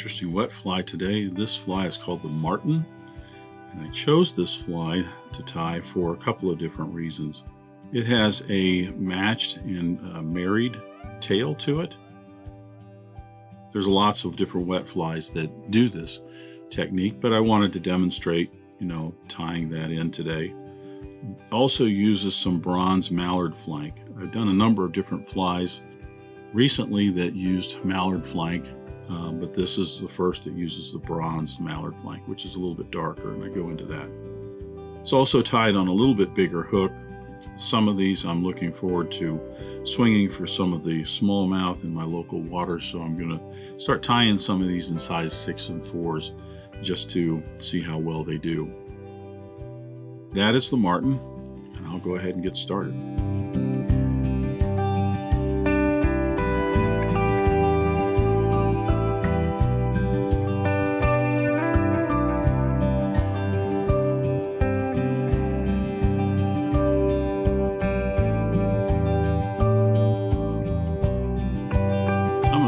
interesting wet fly today. This fly is called the marten, and I chose this fly to tie for a couple of different reasons. It has a matched and married tail to it. There's lots of different wet flies that do this technique, but I wanted to demonstrate, tying that in today. Also uses some bronze mallard flank. I've done a number of different flies recently that used mallard flank, but this is the first that uses the bronze mallard flank, which is a little bit darker, and I go into that. It's also tied on a little bit bigger hook. Some of these I'm looking forward to swinging for some of the smallmouth in my local waters, so I'm going to start tying some of these in size 6 and 4s just to see how well they do. That is the marten, and I'll go ahead and get started.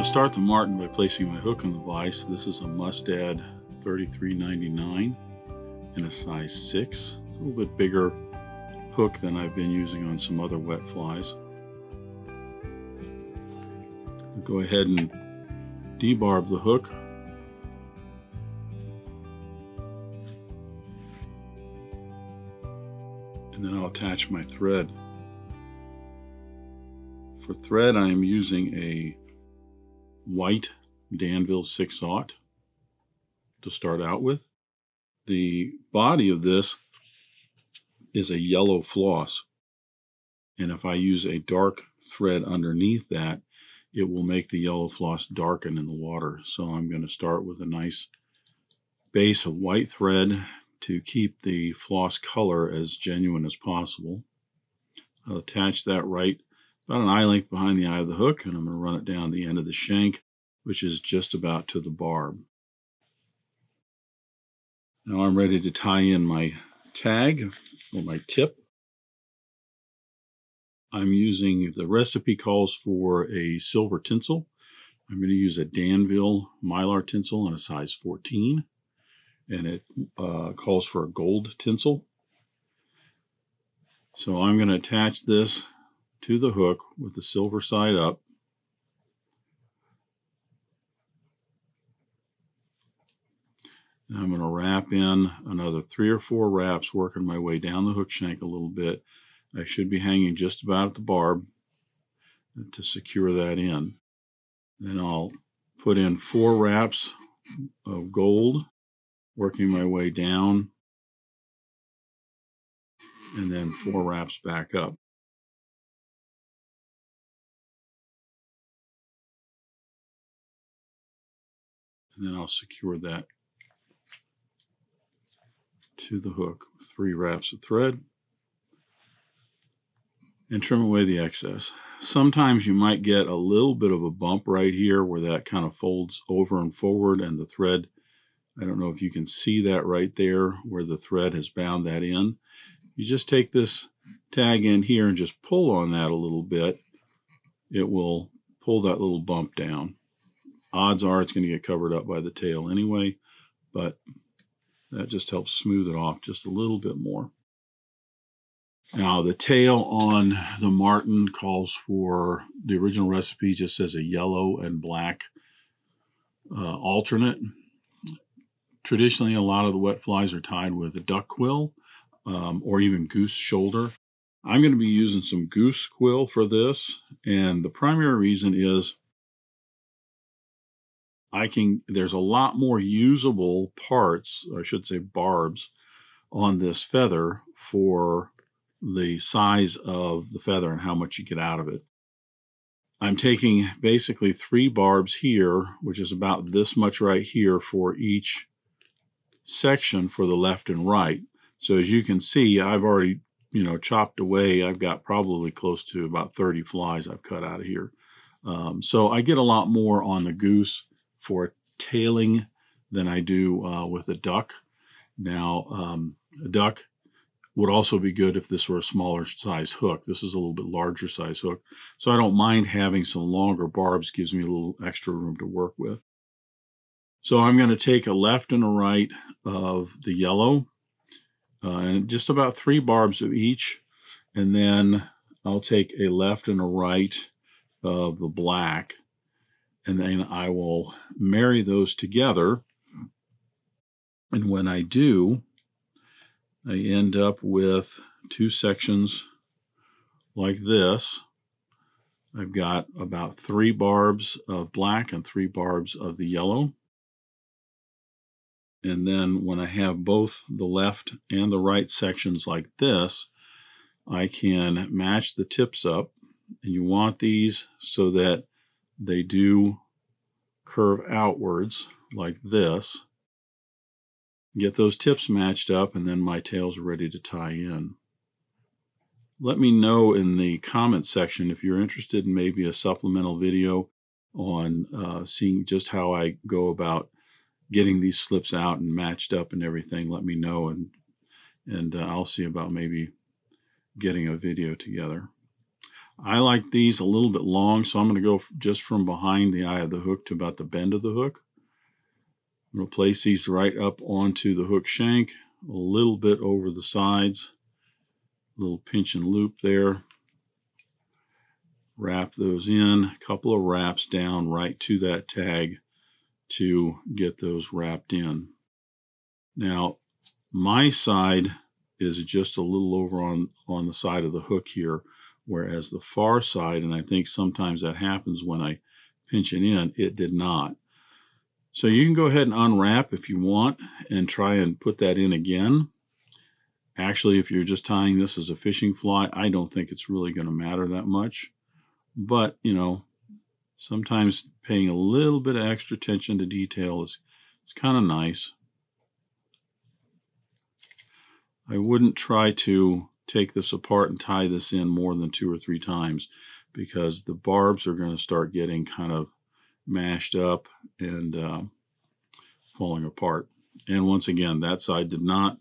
Start the marten by placing my hook in the vise. This is a Mustad 3399 in a size 6. It's a little bit bigger hook than I've been using on some other wet flies. I'll go ahead and debarb the hook. And then I'll attach my thread. For thread, I am using a white Danville 6/0 to start out with. The body of this is a yellow floss, and if I use a dark thread underneath that, it will make the yellow floss darken in the water. So I'm going to start with a nice base of white thread to keep the floss color as genuine as possible. I'll attach that right about an eye length behind the eye of the hook, and I'm going to run it down the end of the shank, which is just about to the barb. Now I'm ready to tie in my tag or my tip. I'm using, the recipe calls for a silver tinsel. I'm going to use a Danville Mylar tinsel in a size 14, and it calls for a gold tinsel. So I'm going to attach this to the hook with the silver side up. I'm going to wrap in another 3 or 4 wraps, working my way down the hook shank a little bit. I should be hanging just about at the barb to secure that in. Then I'll put in 4 wraps of gold, working my way down, and then 4 wraps back up. And then I'll secure that to the hook with 3 wraps of thread and trim away the excess. Sometimes you might get a little bit of a bump right here where that kind of folds over and forward, and the thread, I don't know if you can see that right there where the thread has bound that in. You just take this tag in here and just pull on that a little bit. It will pull that little bump down. Odds are it's going to get covered up by the tail anyway, but that just helps smooth it off just a little bit more. Now the tail on the marten calls for, the original recipe just says a yellow and black alternate. Traditionally, a lot of the wet flies are tied with a duck quill or even goose shoulder. I'm going to be using some goose quill for this, and the primary reason is there's a lot more usable parts, or I should say barbs, on this feather for the size of the feather and how much you get out of it. I'm taking basically 3 barbs here, which is about this much right here for each section for the left and right. So as you can see, I've already, chopped away. I've got probably close to about 30 flies I've cut out of here. So I get a lot more on the goose for tailing than I do with a duck. Now, a duck would also be good if this were a smaller size hook. This is a little bit larger size hook, so I don't mind having some longer barbs. Gives me a little extra room to work with. So I'm going to take a left and a right of the yellow, and just about 3 barbs of each, and then I'll take a left and a right of the black, and then I will marry those together. And when I do, I end up with 2 sections like this. I've got about 3 barbs of black and 3 barbs of the yellow. And then when I have both the left and the right sections like this, I can match the tips up. And you want these so that they do curve outwards like this. Get those tips matched up, and then my tail's ready to tie in. Let me know in the comment section if you're interested in maybe a supplemental video on seeing just how I go about getting these slips out and matched up and everything. Let me know, and I'll see about maybe getting a video together. I like these a little bit long, so I'm going to go just from behind the eye of the hook to about the bend of the hook. I'm going to place these right up onto the hook shank, a little bit over the sides, a little pinch and loop there. Wrap those in, a couple of wraps down right to that tag to get those wrapped in. Now, my side is just a little over on the side of the hook here, whereas the far side, and I think sometimes that happens when I pinch it in, it did not. So you can go ahead and unwrap if you want and try and put that in again. Actually, if you're just tying this as a fishing fly, I don't think it's really going to matter that much. But, you know, sometimes paying a little bit of extra attention to detail is kind of nice. I wouldn't try to take this apart and tie this in more than 2 or 3 times, because the barbs are going to start getting kind of mashed up and falling apart. And once again, that side did not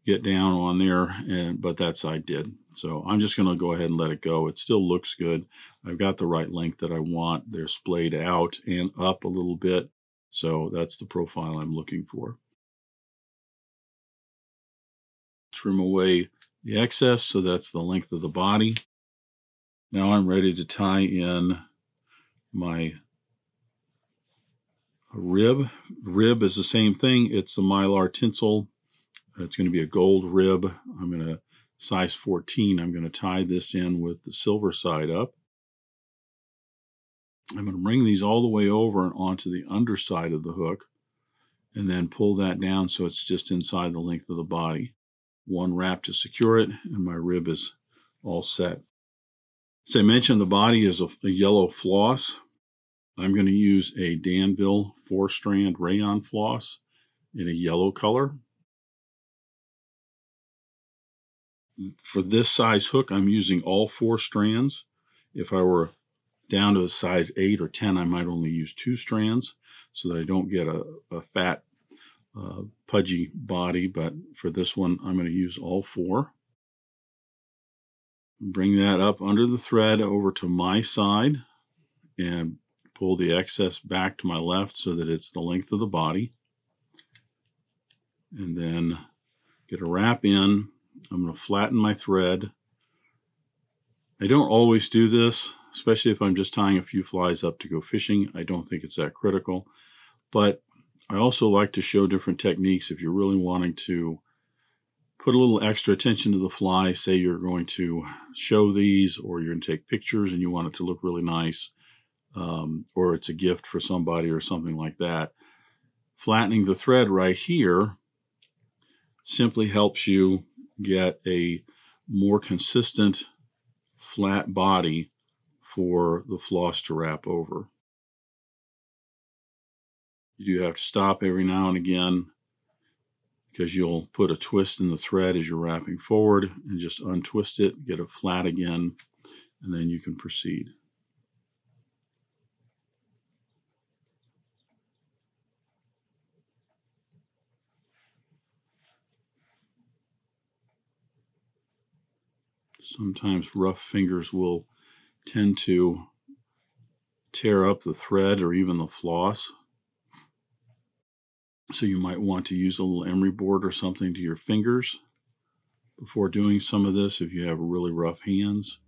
get down on there, but that side did. So I'm just going to go ahead and let it go. It still looks good. I've got the right length that I want. They're splayed out and up a little bit, so that's the profile I'm looking for. Trim away the excess, so that's the length of the body. Now I'm ready to tie in my rib. Rib is the same thing. It's the Mylar Tinsel. It's going to be a gold rib. I'm going to size 14. I'm going to tie this in with the silver side up. I'm going to bring these all the way over and onto the underside of the hook, and then pull that down so it's just inside the length of the body. 1 wrap to secure it, and my rib is all set. As I mentioned, the body is a yellow floss. I'm going to use a Danville 4-strand Rayon floss in a yellow color. For this size hook, I'm using all 4 strands. If I were down to a size 8 or 10, I might only use 2 strands so that I don't get a fat, pudgy body. But for this one, I'm going to use all 4. Bring that up under the thread over to my side and pull the excess back to my left so that it's the length of the body. And then get a wrap in. I'm going to flatten my thread. I don't always do this, especially if I'm just tying a few flies up to go fishing. I don't think it's that critical. But I also like to show different techniques if you're really wanting to put a little extra attention to the fly. Say you're going to show these, or you're going to take pictures and you want it to look really nice, or it's a gift for somebody or something like that. Flattening the thread right here simply helps you get a more consistent flat body for the floss to wrap over. You do have to stop every now and again, because you'll put a twist in the thread as you're wrapping forward, and just untwist it, get it flat again, and then you can proceed. Sometimes rough fingers will tend to tear up the thread or even the floss. So you might want to use a little emery board or something to your fingers before doing some of this if you have really rough hands.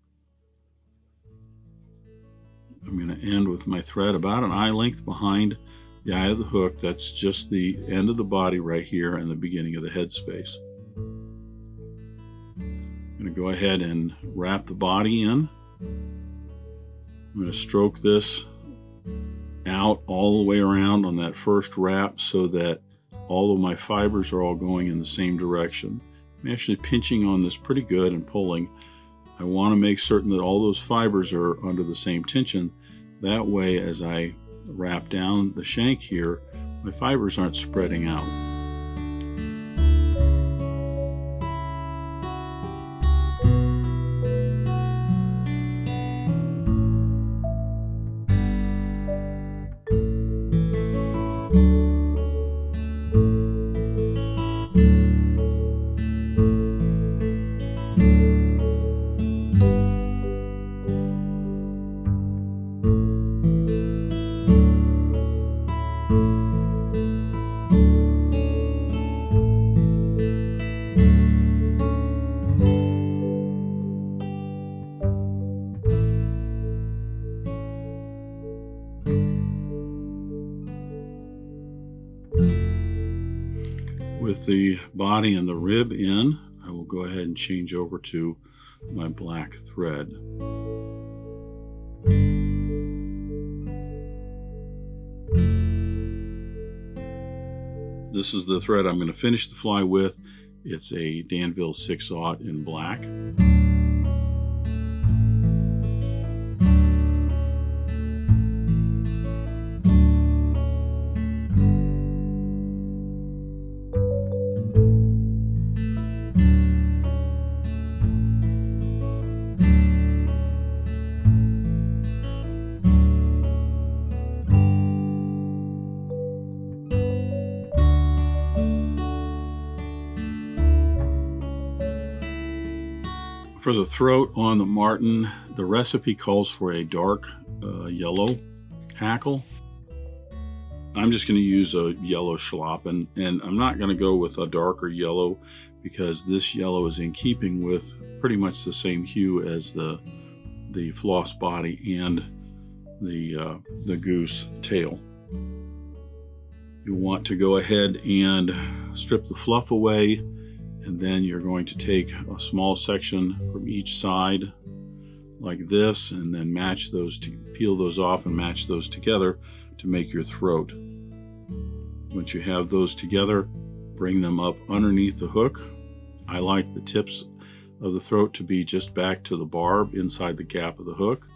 I'm going to end with my thread about an eye length behind the eye of the hook. That's just the end of the body right here and the beginning of the head space. I'm going to go ahead and wrap the body in. I'm going to stroke this out all the way around on that first wrap so that all of my fibers are all going in the same direction. I'm actually pinching on this pretty good and pulling. I want to make certain that all those fibers are under the same tension. That way, as I wrap down the shank here, my fibers aren't spreading out. With the body and the rib in, I will go ahead and change over to my black thread. This is the thread I'm going to finish the fly with. It's a Danville 6/0 in black. For the throat on the marten, the recipe calls for a dark yellow hackle. I'm just going to use a yellow Schlappen, and I'm not going to go with a darker yellow because this yellow is in keeping with pretty much the same hue as the floss body and the goose tail. You want to go ahead and strip the fluff away, and then you're going to take a small section from each side like this, and then match those, peel those off and match those together to make your throat. Once you have those together, bring them up underneath the hook. I like the tips of the throat to be just back to the barb inside the gap of the hook.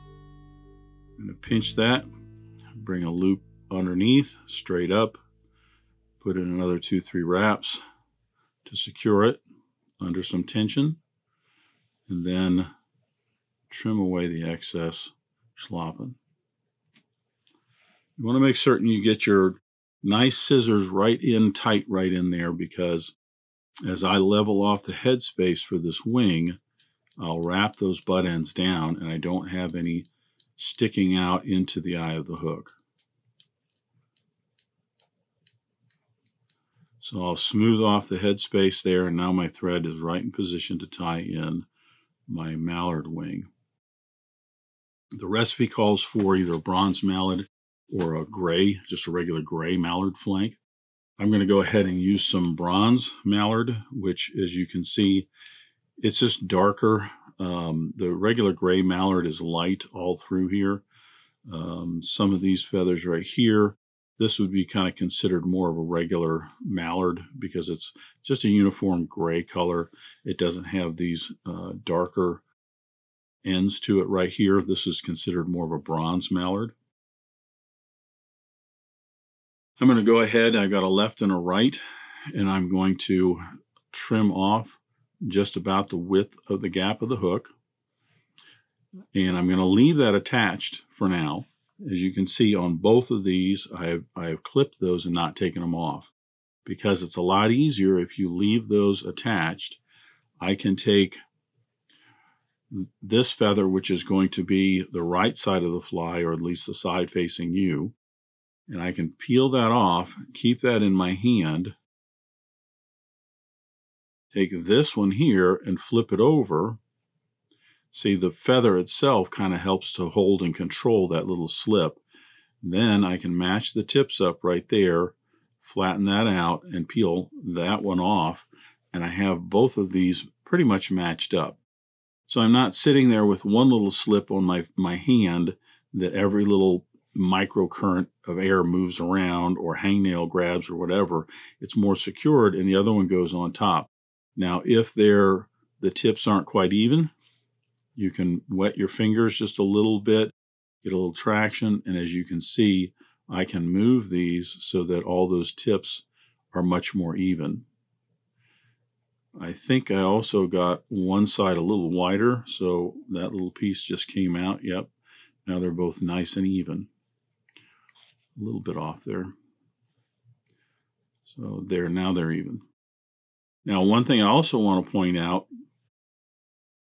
I'm going to pinch that, bring a loop underneath, straight up, put in another 2-3 wraps to secure it under some tension, and then trim away the excess Schlappen. You want to make certain you get your nice scissors right in tight right in there, because as I level off the head space for this wing, I'll wrap those butt ends down and I don't have any sticking out into the eye of the hook. So I'll smooth off the head space there, and now my thread is right in position to tie in my mallard wing. The recipe calls for either a bronze mallard or a gray, just a regular gray mallard flank. I'm going to go ahead and use some bronze mallard, which, as you can see, it's just darker. The regular gray mallard is light all through here. Some of these feathers right here, this would be kind of considered more of a regular mallard because it's just a uniform gray color. It doesn't have these darker ends to it right here. This is considered more of a bronze mallard. I'm going to go ahead, I got a left and a right, and I'm going to trim off just about the width of the gap of the hook. And I'm going to leave that attached for now. As you can see on both of these, I have clipped those and not taken them off, because it's a lot easier if you leave those attached. I can take this feather, which is going to be the right side of the fly, or at least the side facing you, And I can peel that off, keep that in my hand, take this one here and flip it over. See, the feather itself kind of helps to hold and control that little slip. Then I can match the tips up right there, flatten that out, and peel that one off. And I have both of these pretty much matched up. So I'm not sitting there with one little slip on my hand that every little microcurrent of air moves around or hangnail grabs or whatever. It's more secured, and the other one goes on top. Now, if the tips aren't quite even, you can wet your fingers just a little bit, get a little traction, and as you can see, I can move these so that all those tips are much more even. I think I also got one side a little wider, so that little piece just came out. Yep, now they're both nice and even. A little bit off there. So there, now they're even. Now, one thing I also want to point out,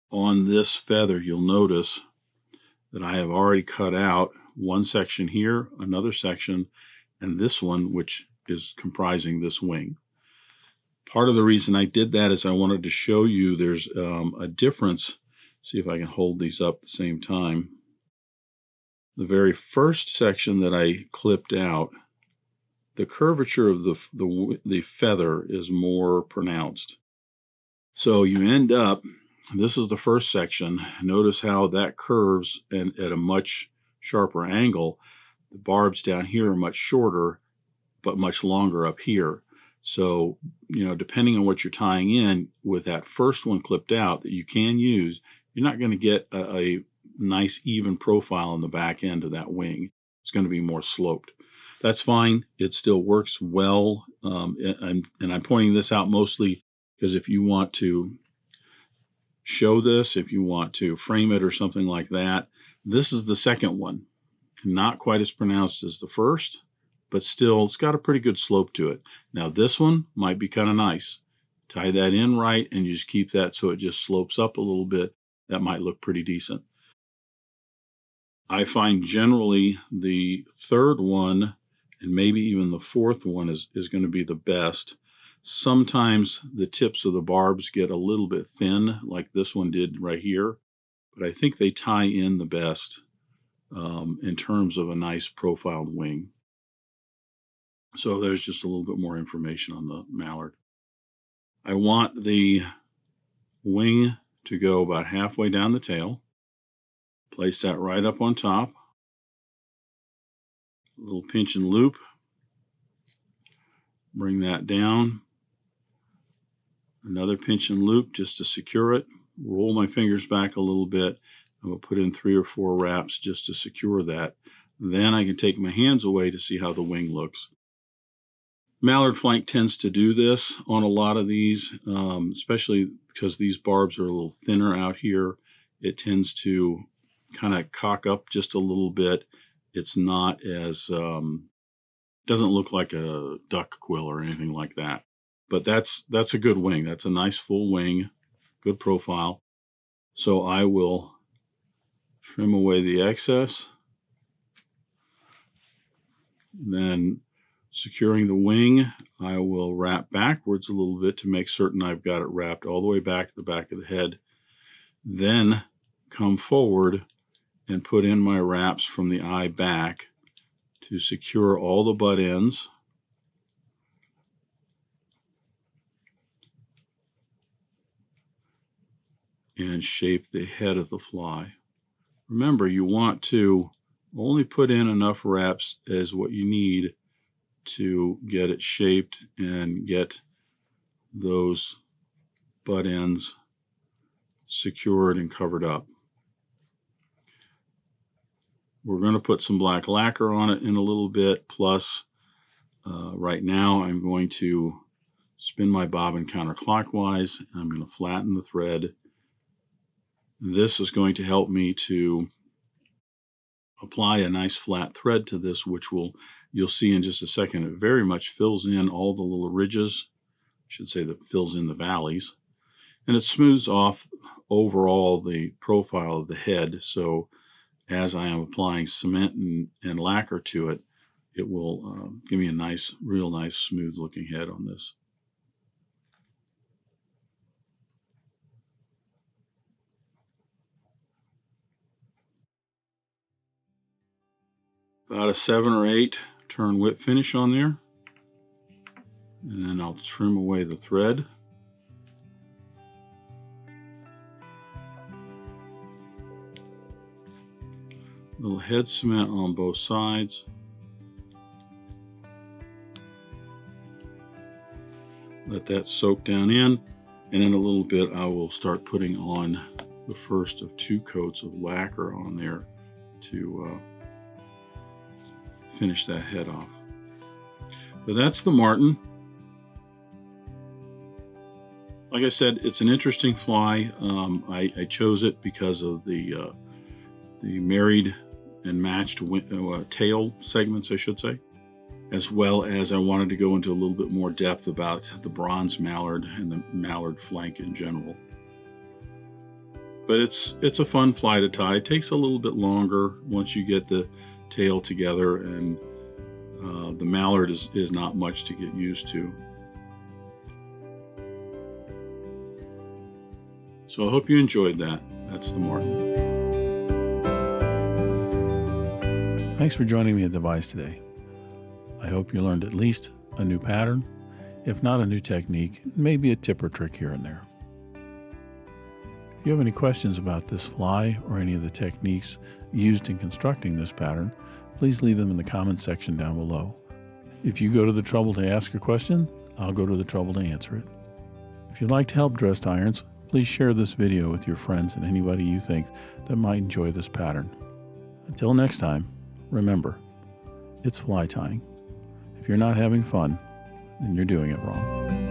on this feather, you'll notice that I have already cut out one section here, another section, and this one, which is comprising this wing. Part of the reason I did that is I wanted to show you there's a difference. See if I can hold these up at the same time. The very first section that I clipped out, the curvature of the feather is more pronounced. So you end up, this is the first section. Notice how that curves and at a much sharper angle. The barbs down here are much shorter, but much longer up here. So, depending on what you're tying in with that first one clipped out that you can use, you're not going to get a nice even profile in the back end of that wing. It's going to be more sloped. That's fine. It still works well. And I'm pointing this out mostly because if you want to show this, if you want to frame it or something like that, this is the second one. Not quite as pronounced as the first, but still it's got a pretty good slope to it. Now this one might be kind of nice. Tie that in right and you just keep that so it just slopes up a little bit. That might look pretty decent. I find generally the third one and maybe even the fourth one is going to be the best. Sometimes the tips of the barbs get a little bit thin, like this one did right here, but I think they tie in the best in terms of a nice profiled wing. So there's just a little bit more information on the mallard. I want the wing to go about halfway down the tail. Place that right up on top. A little pinch and loop. Bring that down. Another pinch and loop just to secure it. Roll my fingers back a little bit. I will put in 3 or 4 wraps just to secure that. Then I can take my hands away to see how the wing looks. Mallard flank tends to do this on a lot of these, especially because these barbs are a little thinner out here. It tends to kind of cock up just a little bit. It's not as, doesn't look like a duck quill or anything like that. But that's a good wing. That's a nice full wing, good profile. So I will trim away the excess. Then securing the wing, I will wrap backwards a little bit to make certain I've got it wrapped all the way back to the back of the head. Then come forward and put in my wraps from the eye back to secure all the butt ends. And shape the head of the fly. Remember, you want to only put in enough wraps as what you need to get it shaped and get those butt ends secured and covered up. We're going to put some black lacquer on it in a little bit, plus right now I'm going to spin my bobbin counterclockwise. I'm going to flatten the thread. This is going to help me to apply a nice flat thread to this, which you'll see in just a second. It very much fills in all the little ridges. I should say that fills in the valleys. And it smooths off overall the profile of the head. So as I am applying cement and lacquer to it, it will give me a nice, real nice, smooth looking head on this. About a 7 or 8 turn whip finish on there. And then I'll trim away the thread. Little head cement on both sides. Let that soak down in, and in a little bit I will start putting on the first of 2 coats of lacquer on there to finish that head off. But that's the marten. Like I said, it's an interesting fly. I chose it because of the married and matched tail segments, I should say, as well as I wanted to go into a little bit more depth about the bronze mallard and the mallard flank in general. But it's a fun fly to tie. It takes a little bit longer once you get the tail together, and the mallard is not much to get used to. So I hope you enjoyed that. That's the marten. Thanks for joining me at Devise today. I hope you learned at least a new pattern, if not a new technique, maybe a tip or trick here and there. If you have any questions about this fly or any of the techniques used in constructing this pattern, please leave them in the comments section down below. If you go to the trouble to ask a question, I'll go to the trouble to answer it. If you'd like to help dressed irons, please share this video with your friends and anybody you think that might enjoy this pattern. Until next time, remember, it's fly tying. If you're not having fun, then you're doing it wrong.